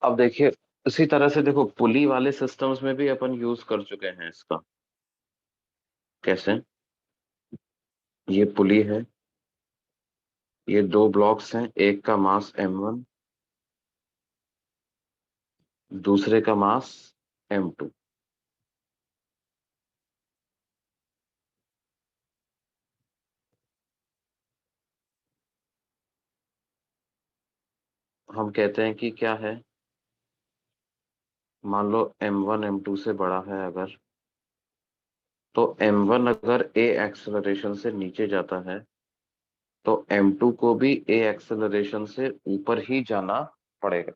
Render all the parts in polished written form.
अब देखिए, इसी तरह से देखो, पुली वाले सिस्टम्स में भी अपन यूज कर चुके हैं इसका। कैसे? ये पुली है, ये दो ब्लॉक्स हैं, एक का मास m1, दूसरे का मास m2। हम कहते हैं कि क्या है, मान लो m1 m2 से बड़ा है अगर, तो m1 अगर a एक्सेलरेशन से नीचे जाता है, तो m2 को भी a एक्सेलरेशन से ऊपर ही जाना पड़ेगा।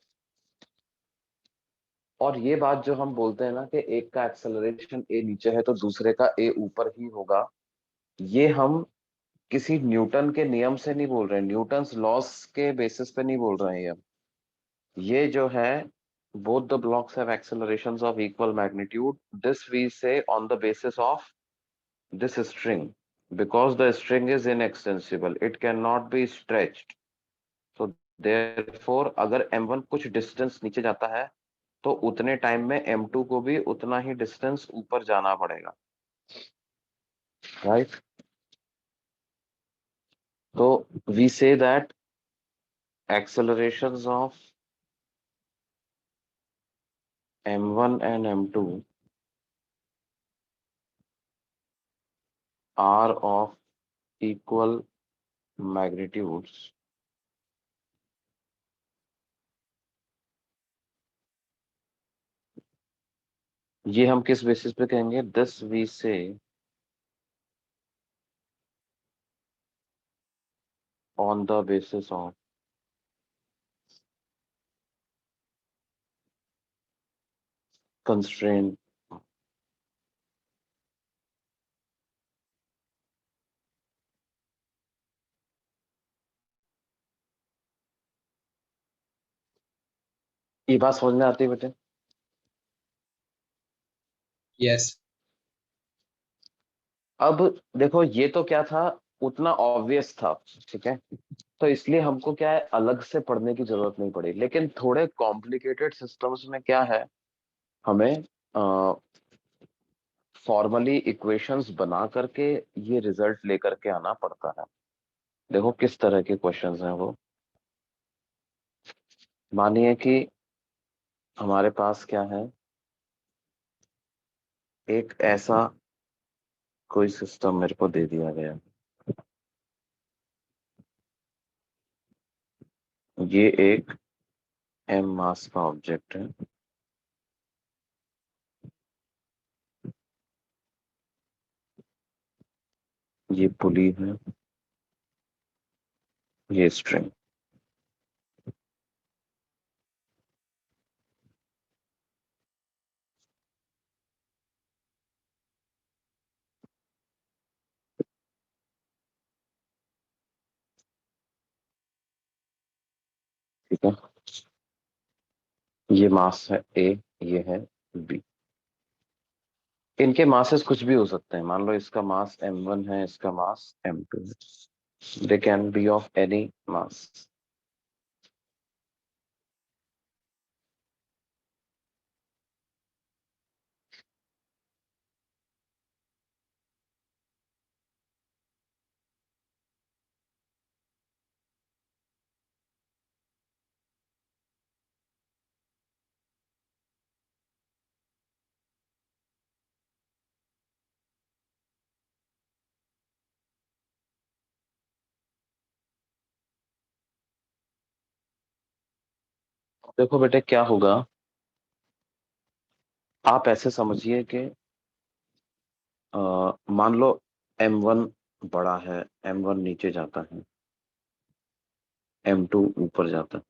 और ये बात जो हम बोलते हैं ना कि एक का एक्सेलरेशन a नीचे है तो दूसरे का a ऊपर ही होगा, ये हम किसी न्यूटन के नियम से नहीं बोल रहे हैं, न्यूटन्स लॉस के बेसिस पे नहीं बोल रहे हैं ये जो है, both the blocks have accelerations of equal magnitude, this we say on the basis of this string, because the string is inextensible, it cannot be stretched, so therefore अगर m1 कुछ डिस्टेंस नीचे जाता है तो उतने टाइम में m2 को भी उतना ही डिस्टेंस ऊपर जाना पड़ेगा, राइट? तो we say that accelerations of m1 and m2 are of equal magnitudes, ये हम किस बेसिस पे कहेंगे? This we say on the basis of constraint. ये बात समझ में आती है बेटे? यस। अब देखो, ये तो क्या था, उतना ऑब्वियस था, ठीक है, तो इसलिए हमको क्या है, अलग से पढ़ने की जरूरत नहीं पड़ी। लेकिन थोड़े कॉम्प्लिकेटेड सिस्टम्स में क्या है, हमें फॉर्मली इक्वेशंस बना करके ये रिजल्ट लेकर के आना पड़ता है। देखो किस तरह के क्वेश्चंस हैं वो। मानिए कि हमारे पास क्या है, एक ऐसा कोई सिस्टम मेरे को दे दिया गया, ये एक m मास का ऑब्जेक्ट है, ये पुली है, ये स्ट्रिंग, ठीक है, ये मास है a, ये है b। इनके मासेस कुछ भी हो सकते हैं, मान लो इसका मास m1 है, इसका मास m2 है, they can be of any mass. देखो बेटे क्या होगा, आप ऐसे समझिए कि मान लो m1 बड़ा है, m1 नीचे जाता है, m2 ऊपर जाता है,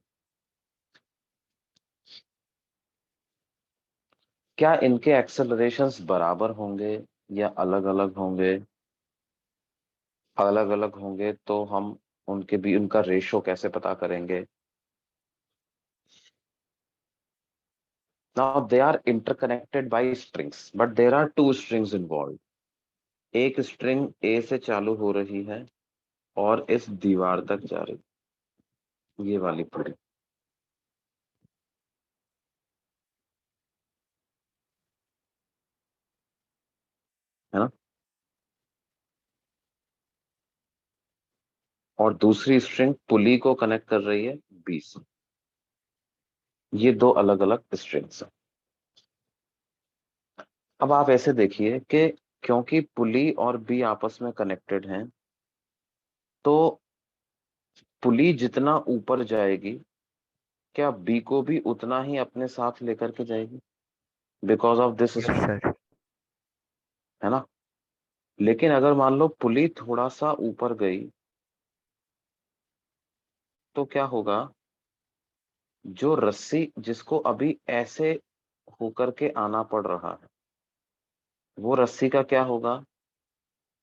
क्या इनके एक्सेलरेशंस बराबर होंगे या अलग अलग होंगे? अलग अलग होंगे तो हम उनके भी उनका रेशो कैसे पता करेंगे? Now they are interconnected by strings, but there are two strings involved. एक स्ट्रिंग A से चालू हो रही है और इस दीवार तक जा रही, ये वाली पड़ी। और दूसरी स्ट्रिंग पुली को कनेक्ट कर रही है बी से। ये दो अलग अलग स्ट्रिंग्स हैं। अब आप ऐसे देखिए कि क्योंकि पुली और बी आपस में कनेक्टेड हैं, तो पुली जितना ऊपर जाएगी, क्या बी को भी उतना ही अपने साथ लेकर के जाएगी, because of this yes string, sir. है ना। लेकिन अगर मान लो पुली थोड़ा सा ऊपर गई, तो क्या होगा, जो रस्सी जिसको अभी ऐसे होकर के आना पड़ रहा है, वो रस्सी का क्या होगा,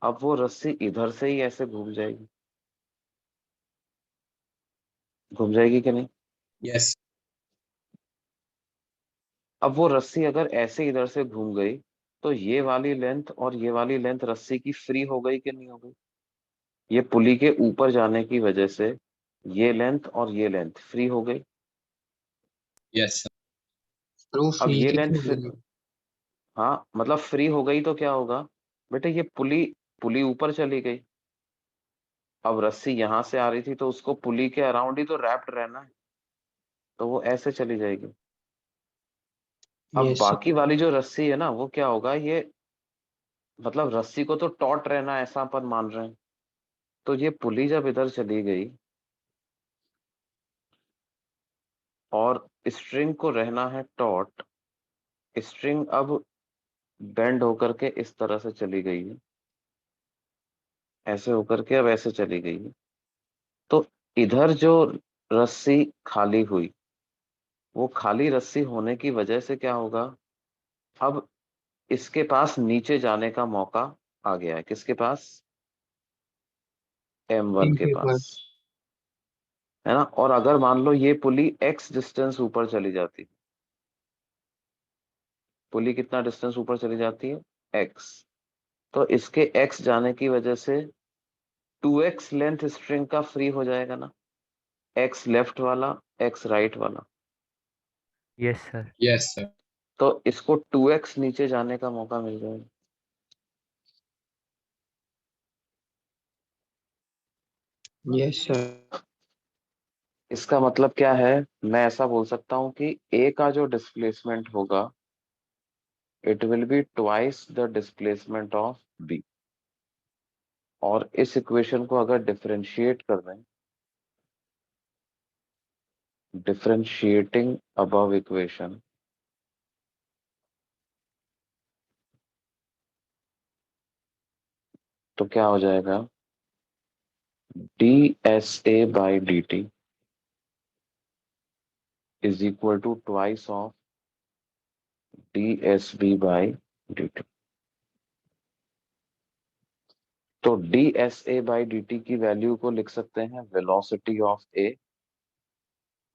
अब वो रस्सी इधर से ही ऐसे घूम जाएगी कि नहीं। यस। अब वो रस्सी अगर ऐसे इधर से घूम गई, तो ये वाली लेंथ और ये वाली लेंथ रस्सी की फ्री हो गई कि नहीं हो गई। ये पुली के ऊपर जाने की वजह से ये लेंथ और ये लेंथ फ्री हो गई। Yes sir. तो वो अब फ्री ये लेंथ कितनी होगी? हाँ, मतलब फ्री हो गई तो क्या होगा बेटे, ये पुली पुली ऊपर चली गई। अब रस्सी यहां से आ रही थी, तो उसको पुली के अराउंड ही तो रैप्ड रहना है, तो वो ऐसे चली जाएगी। अब यस बाकी सर। वाली जो रस्सी है ना, वो क्या होगा, ये मतलब रस्सी को तो टॉट रहना है, ऐसा अपन मान रहे हैं। तो ये पुली जब इधर चली गई और स्ट्रिंग को रहना है टॉट, स्ट्रिंग अब बेंड होकर के इस तरह से चली गई है, ऐसे होकर के अब ऐसे चली गई है। तो इधर जो रस्सी खाली हुई, वो खाली रस्सी होने की वजह से क्या होगा, अब इसके पास नीचे जाने का मौका आ गया है। किसके पास, M1 के इनके पास, पास। है ना। और अगर मान लो ये पुली x डिस्टेंस ऊपर चली जाती, पुली कितना डिस्टेंस ऊपर चली जाती है, x, तो इसके x जाने की वजह से 2x लेंथ स्ट्रिंग का फ्री हो जाएगा ना, x लेफ्ट वाला, x राइट वाला। Yes sir. Yes sir. तो इसको 2x नीचे जाने का मौका मिल जाएगा। Yes sir. इसका मतलब क्या है, मैं ऐसा बोल सकता हूं कि A का जो डिस्प्लेसमेंट होगा, it will be twice the displacement of B। और इस इक्वेशन को अगर डिफरेंशिएट कर दें, डिफरेंशिएटिंग अबव इक्वेशन, तो क्या हो जाएगा, dSA/dt is equal to twice of dSB/dt। तो dSA/dt की वैल्यू को लिख सकते हैं वेलोसिटी ऑफ A,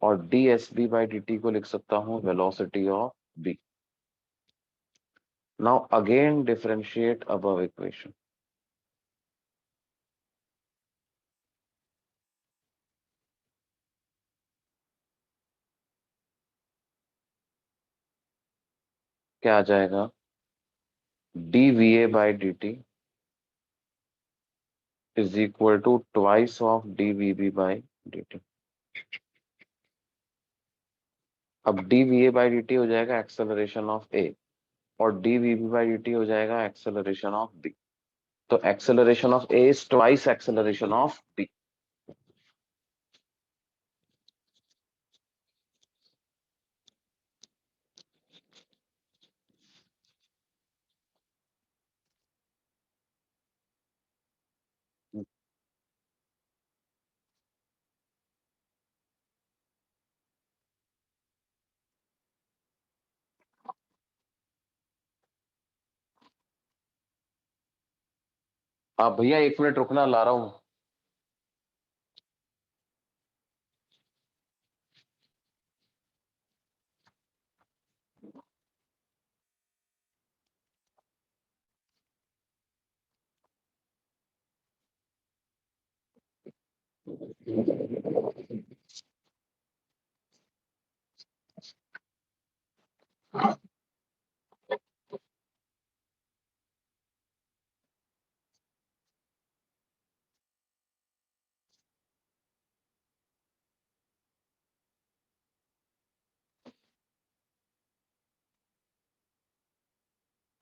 और dSB/dt को लिख सकता हूं velocity of B। Now again differentiate above equation. क्या आ जाएगा, dVA/dt is equal to twice of dVB/dt। अब dVA/dt हो जाएगा एक्सेलरेशन ऑफ A, और dVB/dt हो जाएगा एक्सेलरेशन ऑफ B। तो acceleration of A is twice acceleration of B। आप भैया 1 मिनट रुकना, ला रहा हूं।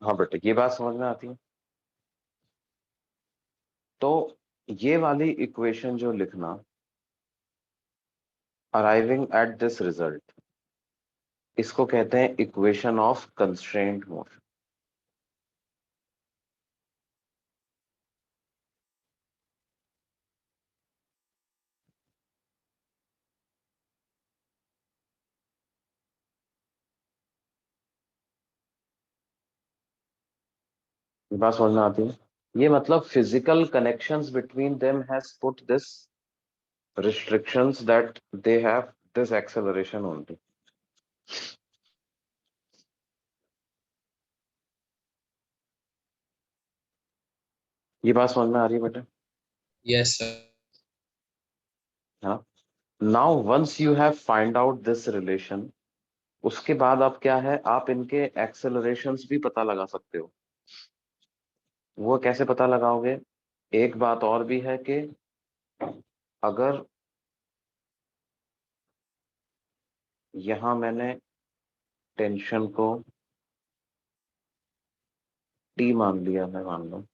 हाँ बेटा, ये बात समझ में आती है। तो ये वाली इक्वेशन जो लिखना, अराइविंग एट दिस रिजल्ट, इसको कहते हैं इक्वेशन ऑफ कंस्ट्रेंट मोशन। ये बात समझ में आती है। ये मतलब physical connections between them has put this restrictions that they have this acceleration only. ये बात समझ में आ रही है बेटा? Yes, sir. हाँ। Now once you have find out this relation, उसके बाद अब क्या है, आप इनके एक्सेलरेशंस भी पता लगा सकते हो। वो कैसे पता लगाओगे? एक बात और भी है कि अगर यहां मैंने टेंशन को T मान लिया है, मान लो,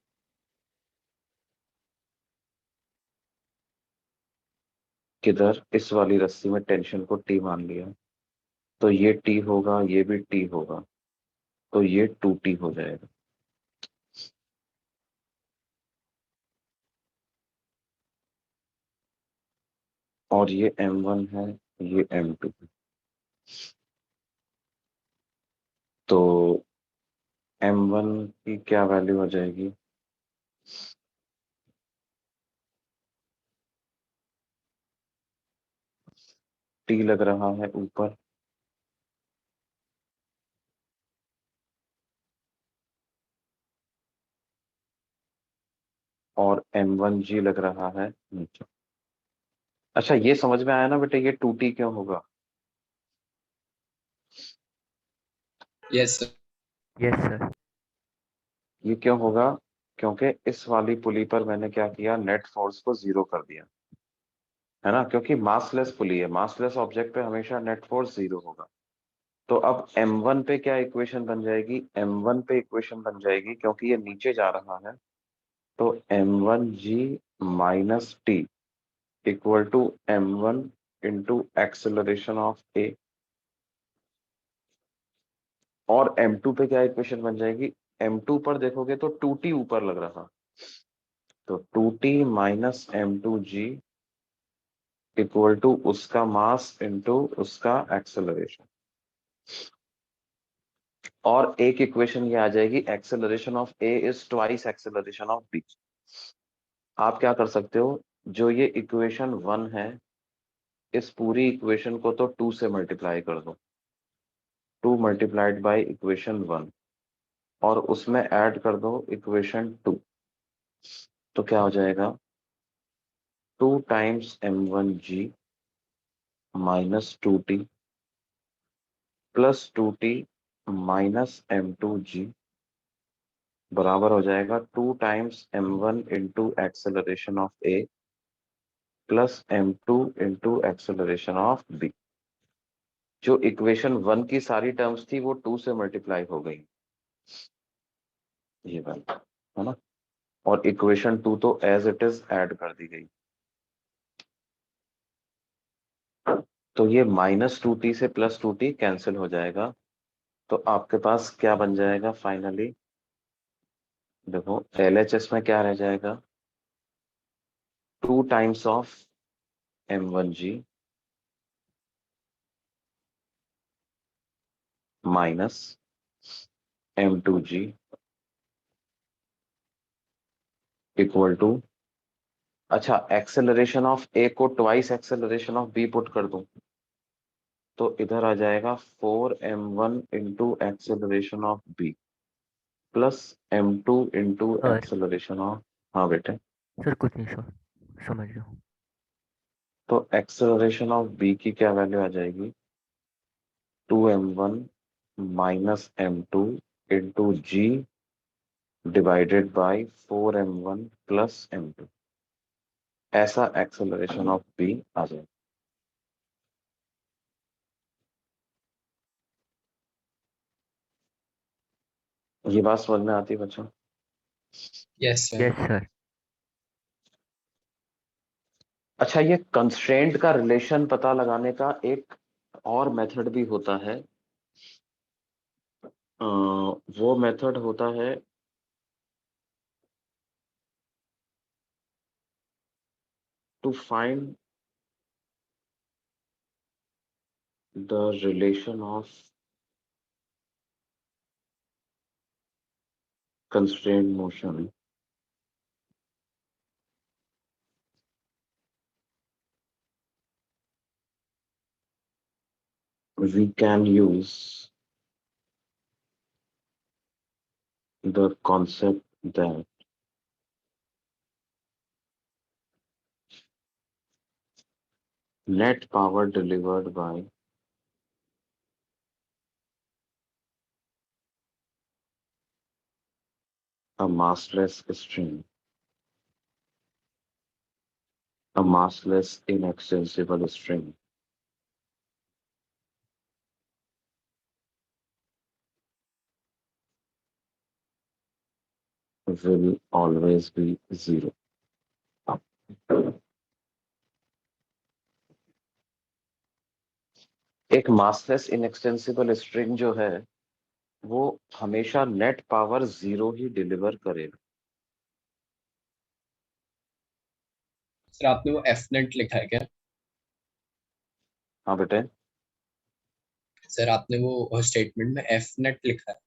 किधर, इस वाली रस्सी में टेंशन को T मान लिया, तो ये T होगा, ये भी T होगा, तो ये 2T हो जाएगा। और ये M1 है, ये M2 है। तो M1 की क्या वैल्यू आ जाएगी? T लग रहा है ऊपर, और M1G लग रहा है नीचे। अच्छा, ये समझ में आया ना बेटे, ये 2T क्यों होगा? Yes, sir. Yes, sir. ये क्यों होगा? क्योंकि इस वाली पुली पर मैंने क्या किया, नेट फोर्स को 0 कर दिया, है ना, क्योंकि मासलेस पुली है, मासलेस ऑब्जेक्ट पे हमेशा नेट फोर्स 0 होगा। तो अब M1 पे क्या इक्वेशन बन जाएगी? M1 पे इक्वेशन बन जाएगी, क्योंकि ये नीचे जा रहा है, तो M1G minus T equal to M1 into acceleration of A। और M2 पे क्या इक्वेशन बन जाएगी? M2 पर देखोगे तो 2T ऊपर लग रहा, तो 2T minus M2G equal to उसका मास इंटू उसका एक्सेलरेशन। और एक इक्वेशन ये आ जाएगी, acceleration of A is twice acceleration of B। आप क्या कर सकते हो, जो ये इक्वेशन 1 है, इस पूरी इक्वेशन को तो 2 से मल्टीप्लाई कर दो, 2 मल्टीप्लाइड बाई इक्वेशन 1, और उसमें ऐड कर दो इक्वेशन 2। तो क्या हो जाएगा? 2 times M1G minus 2T plus 2T minus M2G बराबर हो जाएगा 2 times M1 into acceleration of A plus M2 into acceleration of B। जो इक्वेशन 1 की सारी टर्म्स थी वो 2 से मल्टीप्लाई हो गई, ये बात है ना। और इक्वेशन 2 तो एज इट इज ऐड कर दी गई। तो ये माइनस 2T से प्लस 2T कैंसिल हो जाएगा, तो आपके पास क्या बन जाएगा फाइनली? देखो, LHS में क्या रह जाएगा? 2 times of M1G minus M2G equal to, अच्छा, एक्सेलरेशन ऑफ A को twice acceleration of B put कर दूं, तो इधर आ जाएगा 4M1 into acceleration of B plus M2 into sir acceleration of, हाँ बेटे, सर कुछ नहीं सर, समझ रहा हूँ। तो एक्सेलरेशन ऑफ B की क्या वैल्यू आ जाएगी? 2M1 minus M2 into G divided by 4M1 plus M2। ऐसा एक्सेलरेशन ऑफ B आ जाएगा। ये बात समझ में आती है बच्चों? Yes, sir. Yes sir. अच्छा, ये कंस्ट्रेंट का रिलेशन पता लगाने का एक और मेथड भी होता है। वो मेथड होता है to find the relation of constrained motion. We can use the concept that net power delivered by a massless string, a massless inextensible string, will always be zero. एक massless inextensible string जो है वो हमेशा net power zero ही deliver करेगा। Sir आपने वो F net लिखा है क्या? हाँ बेटे, सर आपने वो स्टेटमेंट में एफ नेट लिखा है?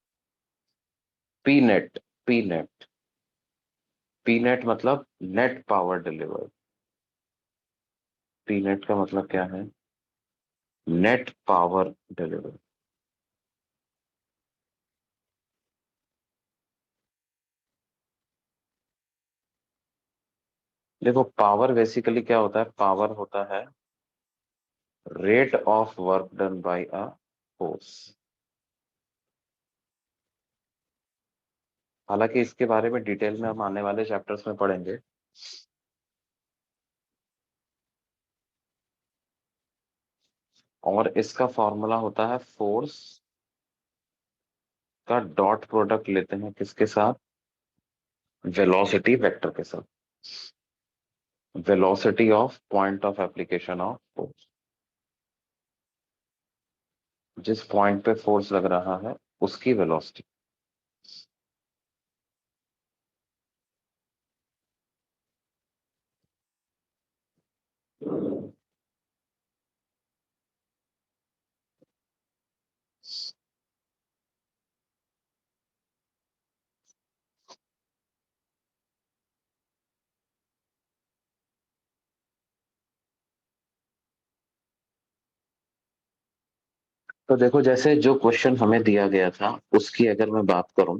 P net, P net, P net मतलब net power deliver. P net का मतलब क्या है? Net power deliver. देखो, पावर बेसिकली क्या होता है? पावर होता है rate of work done by a force. हालांकि इसके बारे में डिटेल में हम आने वाले चैप्टर्स में पढ़ेंगे। और इसका फॉर्मूला होता है फोर्स का डॉट प्रोडक्ट लेते हैं किसके साथ? वेलोसिटी वेक्टर के साथ। Velocity of point of application of force. जिस पॉइंट पे फोर्स लग रहा है उसकी वेलोसिटी। तो देखो, जैसे जो क्वेश्चन हमें दिया गया था उसकी अगर मैं बात करूं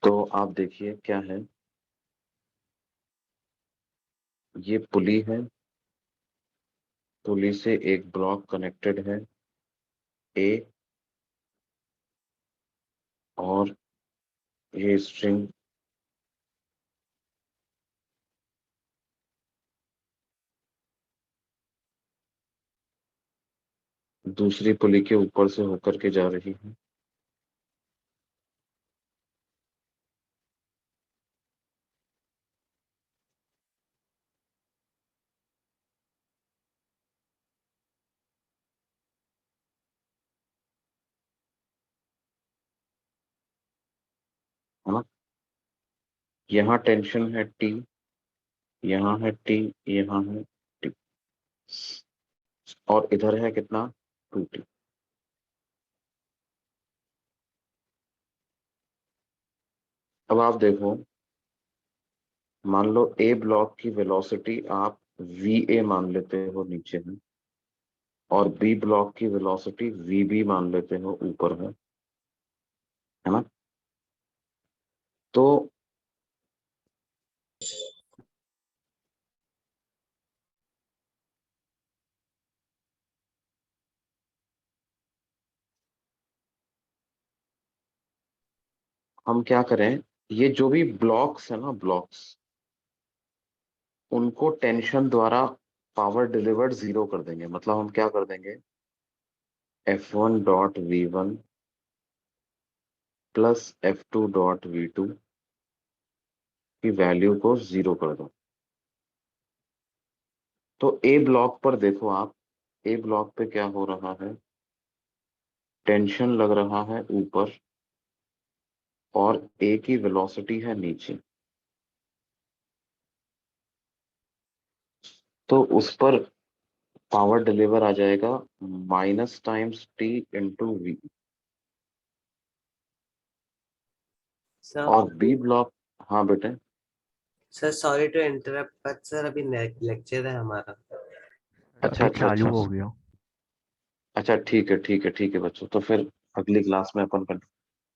तो आप देखिए क्या है। ये पुली है, पुली से एक ब्लॉक कनेक्टेड है ए, और ये स्ट्रिंग दूसरी पुली के ऊपर से होकर के जा रही है। है ना? यहाँ टेंशन है टी, यहाँ है टी, यहाँ है टी, और इधर है कितना? 2t। अब आप देखो, मान लो ए ब्लॉक की वेलोसिटी आप va मान लेते हो नीचे है, और बी ब्लॉक की वेलोसिटी vb मान लेते हो ऊपर है ना? तो हम क्या करें, ये जो भी ब्लॉक्स है ना, ब्लॉक्स, उनको टेंशन द्वारा पावर डिलीवर्ड जीरो कर देंगे। मतलब हम क्या कर देंगे, F1 dot V1 plus F2 dot V2 की वैल्यू को 0 कर दो। तो ए ब्लॉक पर देखो आप, ए ब्लॉक पे क्या हो रहा है, टेंशन लग रहा है ऊपर और ए की वेलोसिटी है नीचे। तो उस पर पावर डिलीवर आ जाएगा minus times T into V. Sir और बी ब्लॉक, हाँ बेटे, sir sorry to interrupt but sir अभी लेक्चर है हमारा। अच्छा अभी अच्छा चालू अच्छा हो गया। अच्छा, ठीक है ठीक है ठीक है बच्चों, तो फिर अगली क्लास में अपन कर।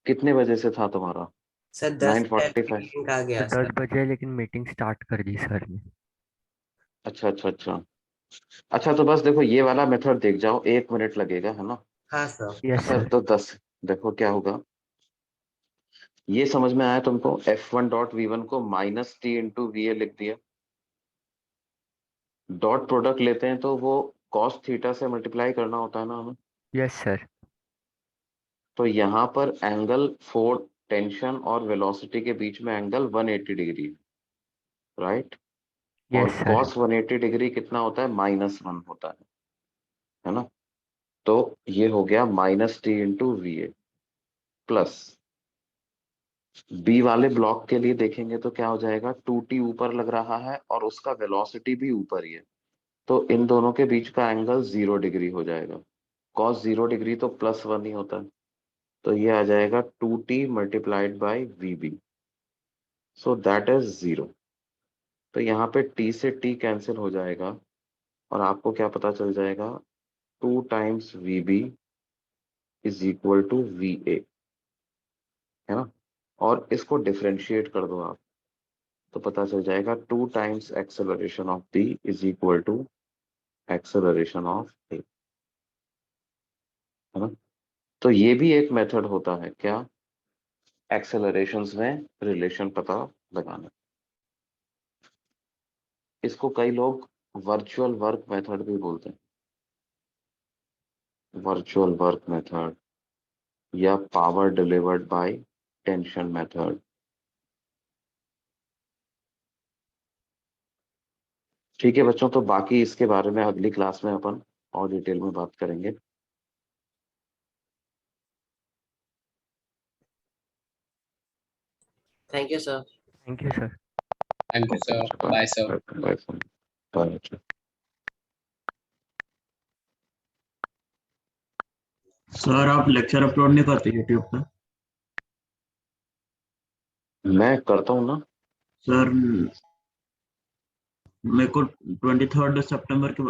कितने बजे से था तुम्हारा? सर 10 9:45। मीटिंग आ गया 10 सर। बजे लेकिन मीटिंग स्टार्ट कर दी सर ने। अच्छा अच्छा अच्छा अच्छा, तो बस देखो ये वाला मेथड देख जाओ, 1 मिनट लगेगा, है ना? हाँ सर। Yes sir sir. तो 10, देखो क्या होगा, ये समझ में आया तुमको? F1 डॉट V1 को माइनस टी इंटू वी ए लिख दिया। डॉट प्रोडक्ट लेते हैं तो वो कॉस थीटा से मल्टीप्लाई करना होता है ना हमें। Yes sir. तो यहाँ पर एंगल फोर टेंशन और वेलोसिटी के बीच में एंगल 180 डिग्री, राइट? और यस सर। कॉस 180 डिग्री कितना होता है? -1 होता है ना? तो ये हो गया minus T into V A plus B वाले ब्लॉक के लिए देखेंगे तो क्या हो जाएगा, 2t ऊपर लग रहा है और उसका वेलोसिटी भी ऊपर ही है, तो इन दोनों के बीच का एंगल 0 डिग्री हो जाएगा। कॉस 0 डिग्री तो +1 ही होता है, तो ये आ जाएगा 2t multiplied by V B, so that is 0। तो यहाँ पे t से t कैंसिल हो जाएगा और आपको क्या पता चल जाएगा, 2 times V B is equal to V A, है ना? और इसको डिफरेंशिएट कर दो आप, तो पता चल जाएगा 2 times acceleration of B is equal to acceleration of A, है ना? तो ये भी एक मेथड होता है क्या, एक्सेलरेशंस में रिलेशन पता लगाना। इसको कई लोग वर्चुअल वर्क मेथड भी बोलते हैं, वर्चुअल वर्क मेथड या power delivered by tension method. ठीक है बच्चों, तो बाकी इसके बारे में अगली क्लास में अपन और डिटेल में बात करेंगे। Thank you sir. Thank you sir. Thank you sir, bye sir. Bye bye. Sir आप लेक्चर अपलोड नहीं करते यूट्यूब पे? मैं करता हूँ ना। सर मेरे को 23 सितंबर के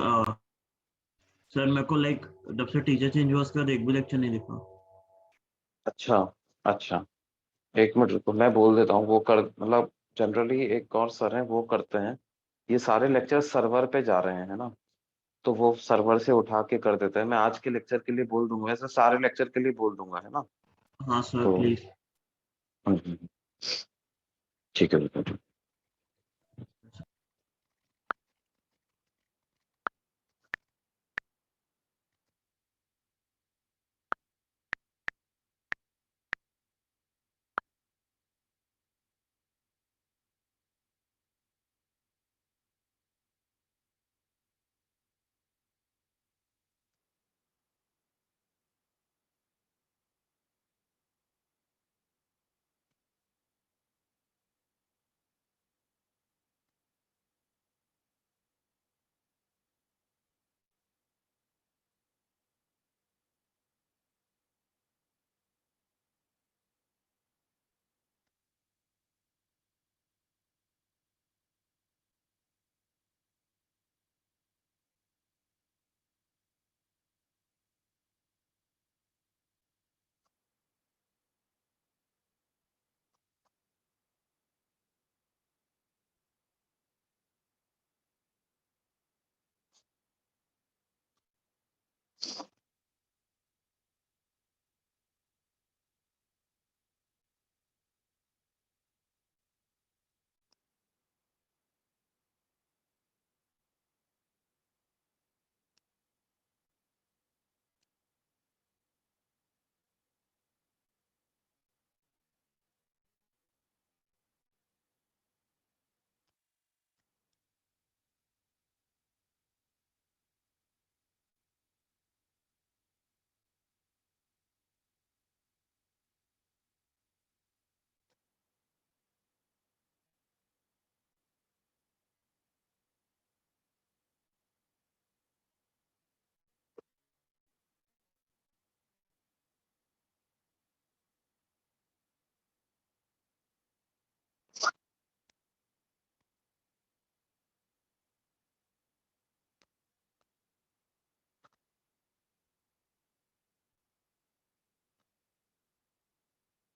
सर मेरे को लाइक जब से टीचर चेंज हुआ उसके बाद एक भी लेक्चर नहीं दिखा। अच्छा अच्छा, एक मिनट रुको, मैं बोल देता हूँ, वो कर मतलब जनरली एक और सर हैं वो करते हैं, ये सारे लेक्चर सर्वर पे जा रहे हैं ना, तो वो सर्वर से उठा के कर देते हैं। मैं आज के लेक्चर के लिए बोल दूंगा, ऐसे सारे लेक्चर के लिए बोल दूंगा, है ना? हाँ सर तो प्लीज। ठीक है।